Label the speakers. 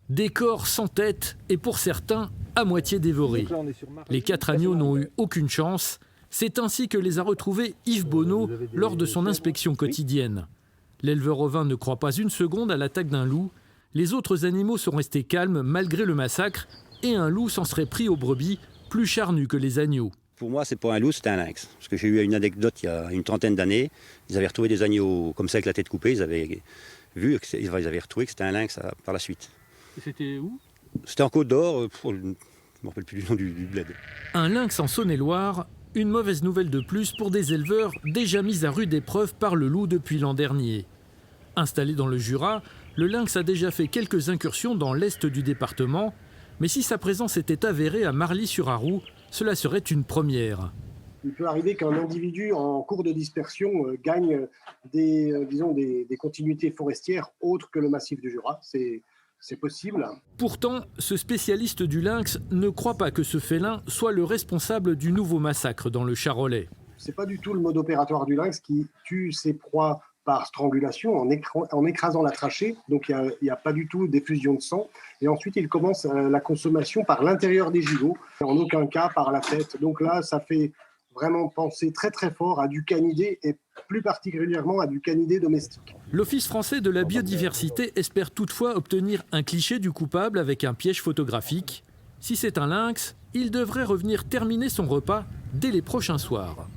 Speaker 1: Des corps sans tête et pour certains à moitié dévorés. Les 4 agneaux n'ont eu aucune chance. C'est ainsi que les a retrouvés Yves Bonneau lors de son inspection quotidienne. L'éleveur ovin ne croit pas une seconde à l'attaque d'un loup. Les autres animaux sont restés calmes malgré le massacre et un loup s'en serait pris aux brebis, plus charnu que les agneaux.
Speaker 2: Pour moi, c'est pas un loup, c'est un lynx. Parce que j'ai eu une anecdote il y a une trentaine d'années. Ils avaient retrouvé des agneaux comme ça avec la tête coupée. Ils avaient retrouvé que c'était un lynx par la suite.
Speaker 3: Et c'était où?
Speaker 2: C'était en Côte d'Or, je ne me rappelle plus du nom du bled.
Speaker 1: Un lynx en Saône-et-Loire, une mauvaise nouvelle de plus pour des éleveurs déjà mis à rude épreuve par le loup depuis l'an dernier. Installé dans le Jura, le lynx a déjà fait quelques incursions dans l'est du département, mais si sa présence était avérée à Marly-sur-Arroux, cela serait une première.
Speaker 4: Il peut arriver qu'un individu en cours de dispersion gagne des continuités forestières autres que le massif du Jura. C'est possible.
Speaker 1: Pourtant, ce spécialiste du lynx ne croit pas que ce félin soit le responsable du nouveau massacre dans le Charolais.
Speaker 4: Ce n'est pas du tout le mode opératoire du lynx qui tue ses proies par strangulation, en écrasant la trachée. Donc il n'y a pas du tout d'effusion de sang. Et ensuite, il commence la consommation par l'intérieur des gigots, en aucun cas par la tête. Donc là, ça fait vraiment penser très très fort à du canidé et plus particulièrement à du canidé domestique.
Speaker 1: L'Office français de la biodiversité espère toutefois obtenir un cliché du coupable avec un piège photographique. Si c'est un lynx, il devrait revenir terminer son repas dès les prochains soirs.